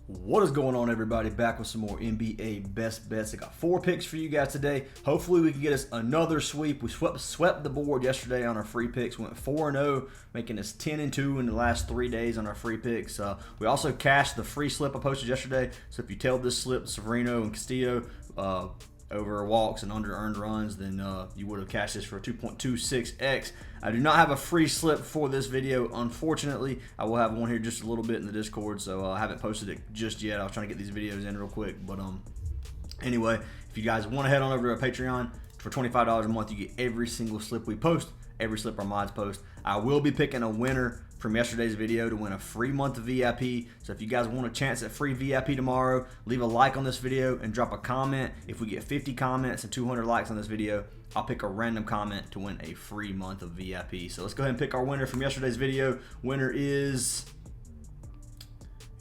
What is going on, everybody? Back with some more NBA best bets. I got 4 picks for you guys today. Hopefully we can get us another sweep. We swept the board yesterday on our free picks. Went 4-0, making us 10-2 in the last 3 days on our free picks. We also cashed the free slip I posted yesterday. So if you tailed this slip, Severino and Castillo, over walks and under earned runs, then you would have cashed this for a 2.26x. I do not have a free slip for this video, unfortunately. I will have one here just a little bit in the Discord, so I haven't posted it just yet. I was trying to get these videos in real quick, but anyway, if you guys want to head on over to our Patreon, for $25 a month, you get every single slip we post, every slip our mods post. I will be picking a winner from yesterday's video to win a free month of VIP. So if you guys want a chance at free VIP tomorrow, leave a like on this video and drop a comment. If we get 50 comments and 200 likes on this video, I'll pick a random comment to win a free month of VIP. So let's go ahead and pick our winner from yesterday's video. Winner is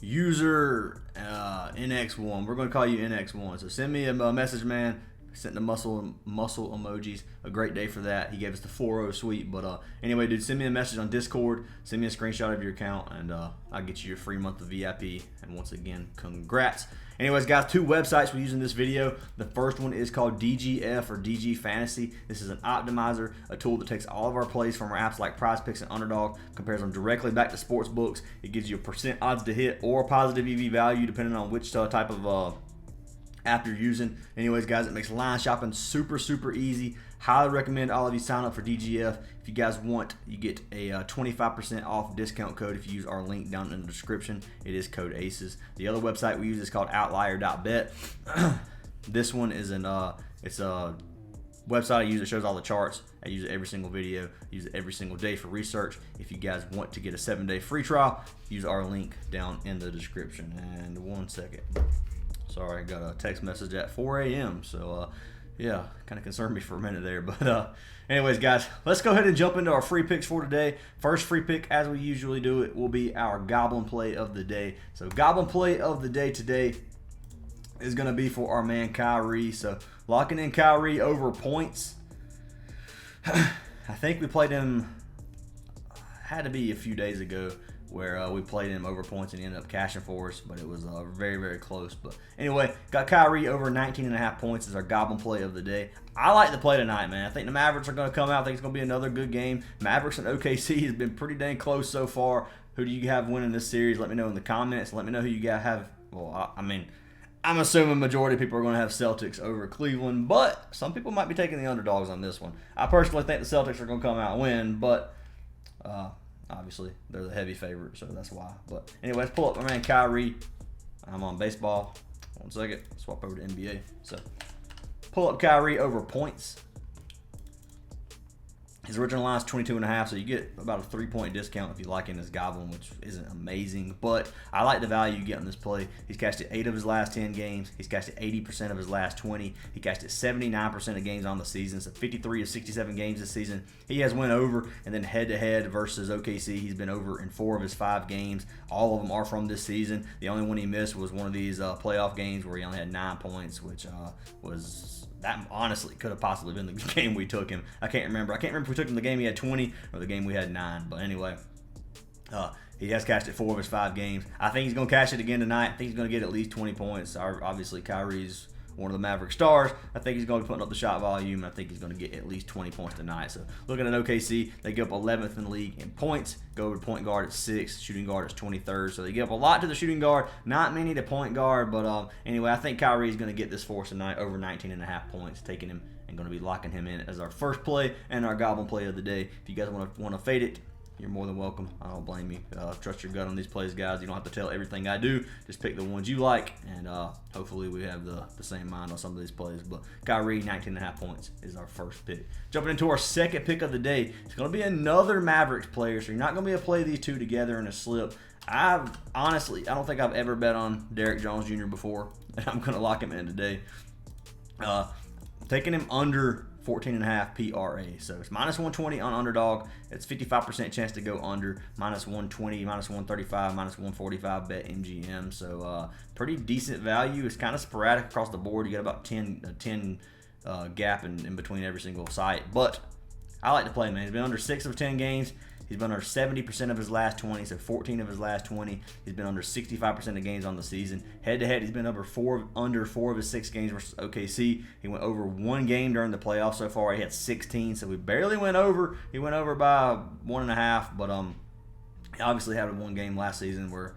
user NX1. We're going to call you NX1. So send me a message, man. Sent the muscle emojis. A great day for that. He gave us the 4-0 sweep. But anyway, dude, send me a message on Discord. Send me a screenshot of your account, and I'll get you your free month of VIP. And once again, congrats. Anyways, guys, 2 websites we use in this video. The first one is called DGF or DGF Fantasy. This is an optimizer, a tool that takes all of our plays from our apps like Prizepicks and UNDERDOG, compares them directly back to sports books. It gives you a % odds to hit or positive EV value depending on which type of app you're using. Anyways, guys, it makes line shopping super easy. Highly recommend all of you sign up for DGF. If you guys want, you get a 25% off discount code if you use our link down in the description. It is code ACES. The other website we use is called OUTLIER.bet. This one is it's a website I use that shows all the charts. I use it every single video. I use it every single day for research. If you guys want to get a 7-day free trial, use our link down in the description. And 1 second. Sorry, I got a text message at 4 a.m. So, yeah, kind of concerned me for a minute there. But anyways, guys, let's go ahead and jump into our free picks for today. First free pick, as we usually do it, will be our Goblin Play of the day. So Goblin Play of the day today is going to be for our man Kyrie. So locking in Kyrie over points. I think we played him, had to be a few days ago, where we played him over points and he ended up cashing for us, but it was very close. But anyway, got Kyrie over 19.5 points as our Goblin Play of the day. I like the play tonight, man. I think the Mavericks are going to come out. I think it's going to be another good game. Mavericks and OKC has been pretty dang close so far. Who do you have winning this series? Let me know in the comments. Let me know who you guys have. Well, I mean, I'm assuming majority of people are going to have Celtics over Cleveland, but some people might be taking the underdogs on this one. I personally think the Celtics are going to come out and win, but obviously, they're the heavy favorite, so that's why. But anyway, let's pull up my man Kyrie. I'm on baseball. 1 second. Swap over to NBA. So, pull up Kyrie over points. His original line is 22.5, so you get about a 3-point discount if you like him as Goblin, which isn't amazing. But I like the value you get on this play. He's cashed it 8 of his last 10 games. He's cashed it 80% of his last 20. He cashed it 79% of games on the season, so 53 of 67 games this season. He has went over, and then head-to-head versus OKC, he's been over in 4 of his 5 games. All of them are from this season. The only one he missed was one of these playoff games where he only had 9 points, which was... That honestly could have possibly been the game we took him. I can't remember. I can't remember if we took him the game he had 20 or the game we had 9. But anyway, he has cashed it 4 of his 5 games. I think he's going to cash it again tonight. I think he's going to get at least 20 points. Obviously, Kyrie's one of the Maverick stars. I think he's going to be putting up the shot volume. I think he's going to get at least 20 points tonight. So looking at OKC, they go up 11th in the league in points. Go over to point guard at 6th. Shooting guard is 23rd. So they give up a lot to the shooting guard. Not many to point guard. But anyway, I think Kyrie is going to get this for us tonight over 19.5 points. Taking him and going to be locking him in as our first play and our Goblin Play of the day. If you guys want to fade it, you're more than welcome. I don't blame you. Trust your gut on these plays, guys. You don't have to tell everything I do. Just pick the ones you like, and hopefully we have the same mind on some of these plays. But Kyrie, 19.5 points is our first pick. Jumping into our second pick of the day, it's going to be another Mavericks player, so you're not going to be able to play these two together in a slip. I don't think I've ever bet on Derrick Jones Jr. before, and I'm going to lock him in today. Taking him under 14.5 PRA. So it's minus 120 on underdog. It's 55% chance to go under. Minus 120, minus 135, minus 145 bet MGM. So pretty decent value. It's kind of sporadic across the board. You got about 10 gap in between every single site. But I like to play, man. He's been under 6 of 10 games. He's been under 70% of his last 20, so 14 of his last 20. He's been under 65% of games on the season. Head-to-head, he's been under four of his 6 games versus OKC. He went over 1 game during the playoffs so far. He had 16, so we barely went over. He went over by 1.5, but he obviously had 1 game last season where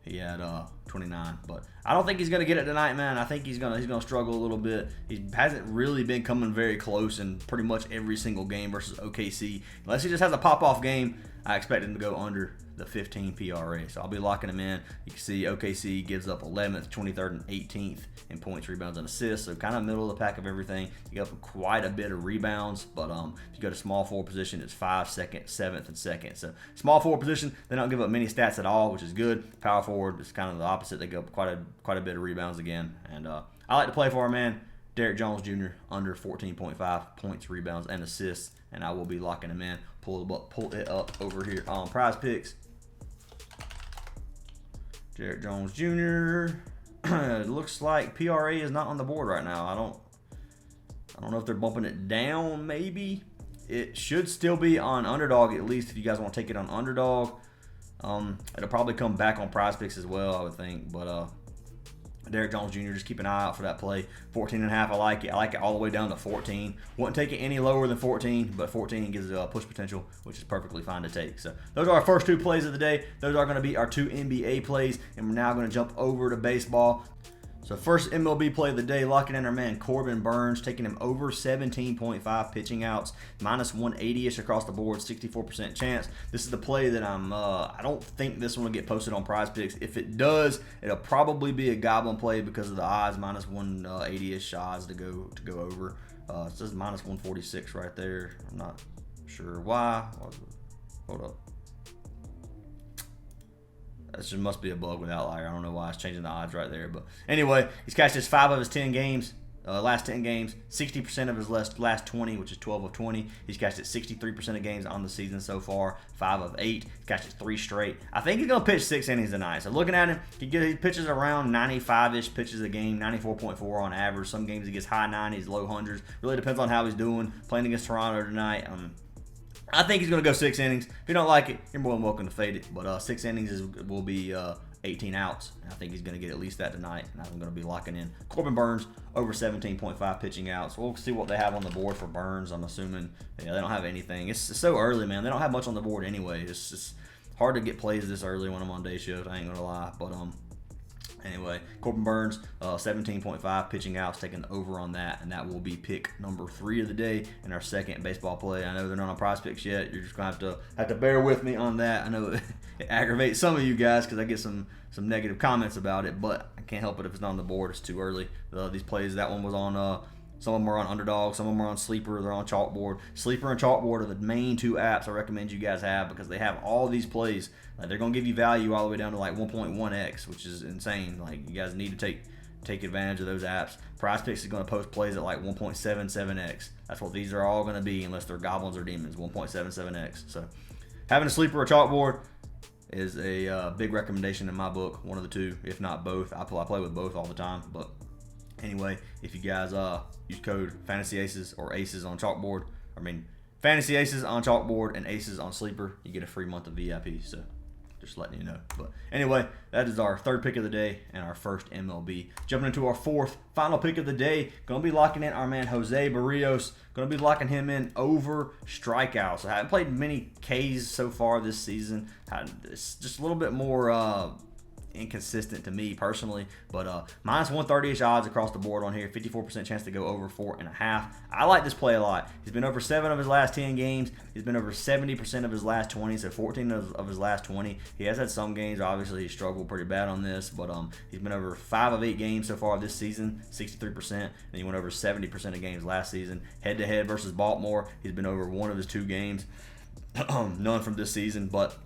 he had 29, but I don't think he's gonna get it tonight, man. I think he's gonna struggle a little bit. He hasn't really been coming very close in pretty much every single game versus OKC. Unless he just has a pop-off game, I expect him to go under the 15 PRA. So I'll be locking him in. You can see OKC gives up 11th, 23rd, and 18th in points, rebounds, and assists. So kind of middle of the pack of everything. You get up quite a bit of rebounds, but if you go to small forward position, it's 5th, 2nd, 7th, and 2nd. So small forward position, they don't give up many stats at all, which is good. Power forward is kind of the opposite. They give up quite a bit of rebounds again. And I like to play for our man, Derrick Jones Jr. under 14.5 points, rebounds, and assists. And I will be locking him in. Pull it up over here on Prizepicks. Derrick Jones Jr. It looks like PRA is not on the board right now. I don't know if they're bumping it down. Maybe it should still be on Underdog, at least if you guys want to take it on Underdog. It'll probably come back on Prizepicks as well, I would think. But Derrick Jones Jr., just keep an eye out for that play. 14.5, I like it. I like it all the way down to 14. Wouldn't take it any lower than 14, but 14 gives push potential, which is perfectly fine to take. So those are our first 2 plays of the day. Those are going to be our 2 NBA plays, and we're now going to jump over to baseball. So first MLB play of the day, locking in our man Corbin Burnes, taking him over 17.5 pitching outs, minus 180-ish across the board, 64% chance. This is the play that I don't think this one will get posted on Prizepicks. If it does, it'll probably be a goblin play because of the odds, minus 180-ish odds to go over. It says minus 146 right there. I'm not sure why. Hold up. That just must be a bug with OUTLIER. I don't know why it's changing the odds right there. But anyway, he's cashed his 5 of his 10 games, last 10 games, 60% of his last 20, which is 12 of 20. He's cashed it 63% of games on the season so far, 5 of 8. He's cashed it 3 straight. I think he's going to pitch 6 innings tonight. So looking at him, he pitches around 95-ish pitches a game, 94.4 on average. Some games he gets high 90s, low 100s. Really depends on how he's doing. Playing against Toronto tonight. I think he's going to go 6 innings. If you don't like it, you're more than welcome to fade it. But 6 innings will be 18 outs. And I think he's going to get at least that tonight. And I'm going to be locking in Corbin Burnes over 17.5 pitching outs. We'll see what they have on the board for Burnes. I'm assuming they don't have anything. It's so early, man. They don't have much on the board anyway. It's just hard to get plays this early when I'm on day shift. I ain't going to lie. But anyway, Corbin Burnes, 17.5 pitching outs, taking the over on that, and that will be pick number 3 of the day in our second baseball play. I know they're not on Prizepicks yet. You're just gonna have to bear with me on that. I know it aggravates some of you guys because I get some negative comments about it, but I can't help it if it's not on the board. It's too early. These plays, that one was on. Some of them are on Underdog, some of them are on Sleeper, they're on Chalkboard. Sleeper and Chalkboard are the main 2 apps I recommend you guys have because they have all these plays. They're going to give you value all the way down to like 1.1x, which is insane. Like, you guys need to take advantage of those apps. Prizepicks is going to post plays at like 1.77x. That's what these are all going to be unless they're goblins or demons, 1.77x. So having a Sleeper or Chalkboard is a big recommendation in my book, one of the 2, if not both. I play with both all the time, but anyway, if you guys use code Fantasy Aces or Aces on Chalkboard, Fantasy Aces on Chalkboard and Aces on Sleeper, you get a free month of VIP. So just letting you know. But anyway, that is our 3rd pick of the day and our first MLB. Jumping into our 4th final pick of the day, going to be locking in our man Jose Berrios. Going to be locking him in over strikeouts. I haven't played many Ks so far this season. It's just a little bit more inconsistent to me personally, but minus 130-ish odds across the board on here, 54% chance to go over 4.5. I like this play a lot. He's been over 7 of his last 10 games. He's been over 70% of his last 20, so 14 of his last 20. He has had some games, obviously he struggled pretty bad on this, but he's been over 5 of 8 games so far this season, 63%, and he went over 70% of games last season. Head-to-head versus Baltimore, he's been over 1 of his 2 games, none from this season, but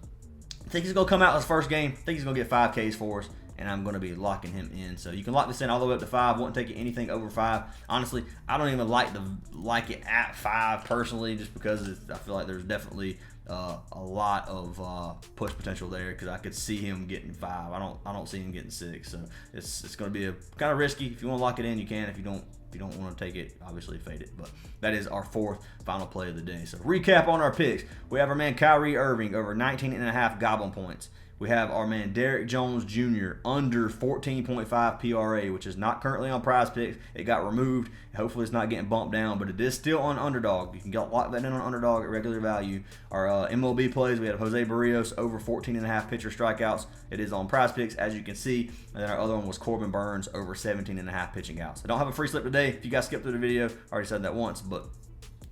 I think he's going to come out his first game. I think he's going to get 5 Ks for us, and I'm going to be locking him in. So you can lock this in all the way up to 5. Won't take it anything over 5. Honestly, I don't even like it at 5 personally, just because I feel like there's definitely a lot of push potential there because I could see him getting 5. I don't see him getting 6. So it's going to be a kind of risky. If you want to lock it in, you can. If you don't want to take it, obviously fade it. But that is our 4th final play of the day. So recap on our picks. We have our man Kyrie Irving over 19.5 goblin points. We have our man Derrick Jones Jr. under 14.5 PRA, which is not currently on Prizepicks. It got removed. Hopefully it's not getting bumped down, but it is still on Underdog. You can lock that in on Underdog at regular value. Our MLB plays, we have Jose Berrios over 14.5 pitcher strikeouts. It is on Prizepicks, as you can see. And then our other one was Corbin Burnes over 17.5 pitching outs. I don't have a free slip today. If you guys skipped through the video, I already said that once, but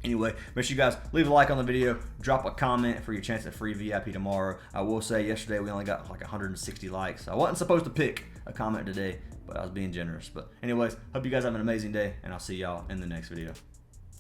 anyway, make sure you guys leave a like on the video, drop a comment for your chance at free VIP tomorrow. I will say yesterday we only got like 160 likes. I wasn't supposed to pick a comment today, but I was being generous. But anyways, hope you guys have an amazing day, and I'll see y'all in the next video.